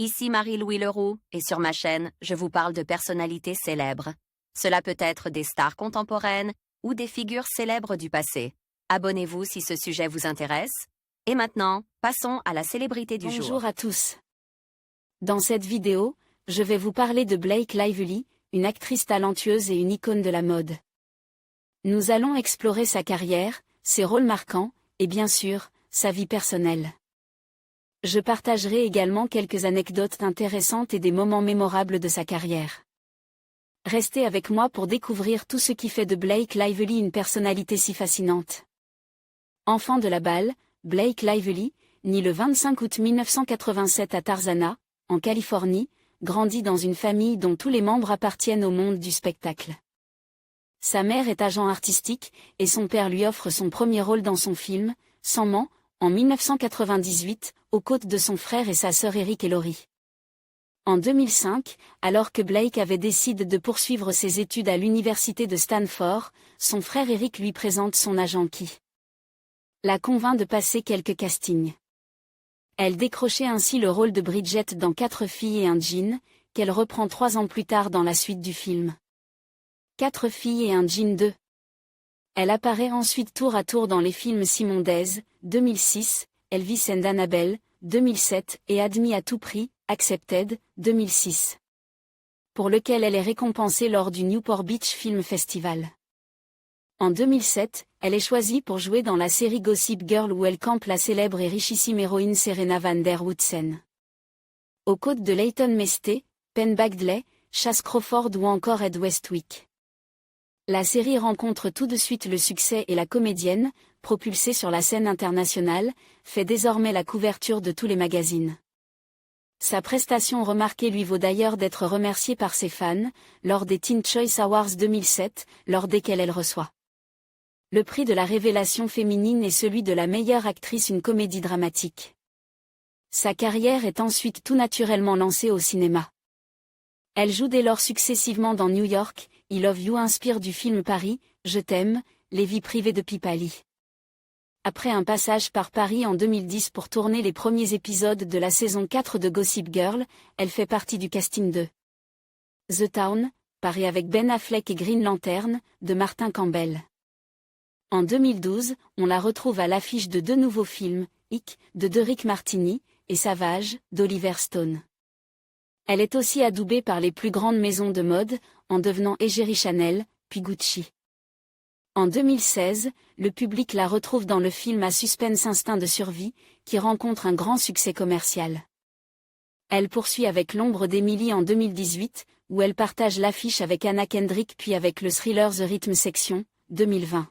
Ici Marie-Louis Leroux, et sur ma chaîne, je vous parle de personnalités célèbres. Cela peut être des stars contemporaines ou des figures célèbres du passé. Abonnez-vous si ce sujet vous intéresse. Et maintenant, passons à la célébrité du jour. Bonjour à tous. Dans cette vidéo, je vais vous parler de Blake Lively, une actrice talentueuse et une icône de la mode. Nous allons explorer sa carrière, ses rôles marquants, et bien sûr, sa vie personnelle. Je partagerai également quelques anecdotes intéressantes et des moments mémorables de sa carrière. Restez avec moi pour découvrir tout ce qui fait de Blake Lively une personnalité si fascinante. Enfant de la balle, Blake Lively, né le 25 août 1987 à Tarzana, en Californie, grandit dans une famille dont tous les membres appartiennent au monde du spectacle. Sa mère est agent artistique, et son père lui offre son premier rôle dans son film, Sans ment, en 1998, aux côtés de son frère et sa sœur Eric et Laurie. En 2005, alors que Blake avait décidé de poursuivre ses études à l'université de Stanford, son frère Eric lui présente son agent qui la convainc de passer quelques castings. Elle décrochait ainsi le rôle de Bridget dans 4 filles et un jean, qu'elle reprend 3 ans plus tard dans la suite du film. 4 filles et un jean 2. Elle apparaît ensuite tour à tour dans les films Simon Days, 2006, Elvis and Annabelle, 2007 et Admis à tout prix, Accepted, 2006. Pour lequel elle est récompensée lors du Newport Beach Film Festival. En 2007, elle est choisie pour jouer dans la série Gossip Girl où elle campe la célèbre et richissime héroïne Serena Van Der Woodsen. Aux côtés de Leighton Meester, Penn Badgley, Chas Crawford ou encore Ed Westwick. La série rencontre tout de suite le succès et la comédienne, propulsée sur la scène internationale, fait désormais la couverture de tous les magazines. Sa prestation remarquée lui vaut d'ailleurs d'être remerciée par ses fans, lors des Teen Choice Awards 2007, lors desquels elle reçoit le prix de la révélation féminine et celui de la meilleure actrice une comédie dramatique. Sa carrière est ensuite tout naturellement lancée au cinéma. Elle joue dès lors successivement dans New York, I Love You inspire du film Paris, Je t'aime, Les vies privées de Pipali. Après un passage par Paris en 2010 pour tourner les premiers épisodes de la saison 4 de Gossip Girl, elle fait partie du casting de The Town, Paris avec Ben Affleck et Green Lantern, de Martin Campbell. En 2012, on la retrouve à l'affiche de 2 nouveaux films, Hic, de Derrick Martini, et Savage, d'Oliver Stone. Elle est aussi adoubée par les plus grandes maisons de mode, en devenant égérie Chanel, puis Gucci. En 2016, le public la retrouve dans le film à suspense Instinct de survie, qui rencontre un grand succès commercial. Elle poursuit avec L'ombre d'Emily en 2018, où elle partage l'affiche avec Anna Kendrick puis avec le thriller The Rhythm Section, 2020.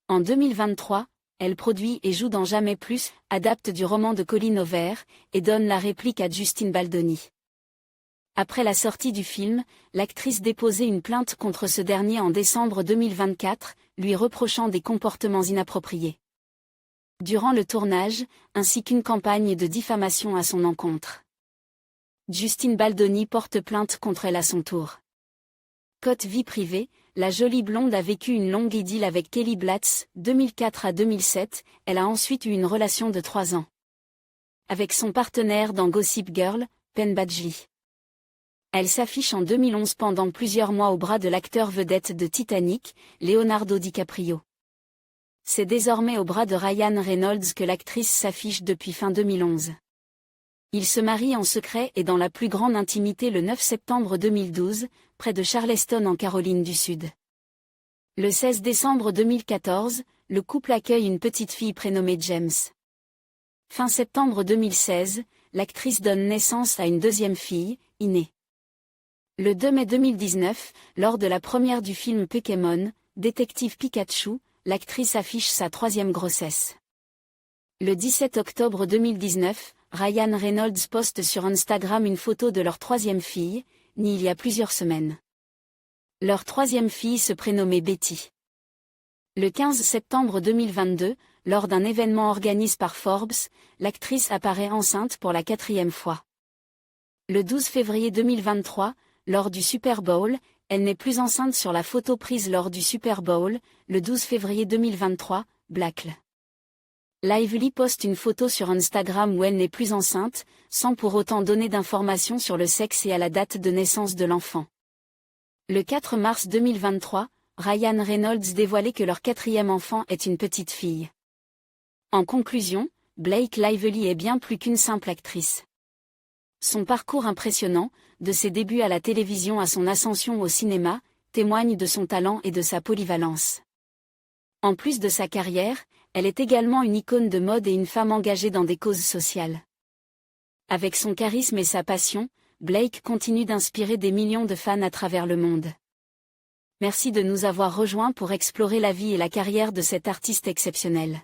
En 2023, elle produit et joue dans Jamais plus, adapte du roman de Colin Over, et donne la réplique à Justin Baldoni. Après la sortie du film, l'actrice déposait une plainte contre ce dernier en décembre 2024, lui reprochant des comportements inappropriés durant le tournage, ainsi qu'une campagne de diffamation à son encontre. Justin Baldoni porte plainte contre elle à son tour. Côté vie privée, la jolie blonde a vécu une longue idylle avec Kelly Blatz, 2004 à 2007, elle a ensuite eu une relation de 3 ans avec son partenaire dans Gossip Girl, Penn Badgley. Elle s'affiche en 2011 pendant plusieurs mois au bras de l'acteur vedette de Titanic, Leonardo DiCaprio. C'est désormais au bras de Ryan Reynolds que l'actrice s'affiche depuis fin 2011. Ils se marient en secret et dans la plus grande intimité le 9 septembre 2012, près de Charleston en Caroline du Sud. Le 16 décembre 2014, le couple accueille une petite fille prénommée James. Fin septembre 2016, l'actrice donne naissance à une deuxième fille, Iné. Le 2 mai 2019, lors de la première du film Pokémon, Détective Pikachu, l'actrice affiche sa 3e grossesse. Le 17 octobre 2019, Ryan Reynolds poste sur Instagram une photo de leur 3e fille, née il y a plusieurs semaines. Leur 3e fille se prénommait Betty. Le 15 septembre 2022, lors d'un événement organisé par Forbes, l'actrice apparaît enceinte pour la 4e fois. Le 12 février 2023, lors du Super Bowl, elle n'est plus enceinte sur la photo prise lors du Super Bowl, le 12 février 2023, Blackl. Lively poste une photo sur Instagram où elle n'est plus enceinte, sans pour autant donner d'informations sur le sexe et à la date de naissance de l'enfant. Le 4 mars 2023, Ryan Reynolds dévoilait que leur 4e enfant est une petite fille. En conclusion, Blake Lively est bien plus qu'une simple actrice. Son parcours impressionnant, de ses débuts à la télévision à son ascension au cinéma, témoigne de son talent et de sa polyvalence. En plus de sa carrière, elle est également une icône de mode et une femme engagée dans des causes sociales. Avec son charisme et sa passion, Blake continue d'inspirer des millions de fans à travers le monde. Merci de nous avoir rejoints pour explorer la vie et la carrière de cet artiste exceptionnel.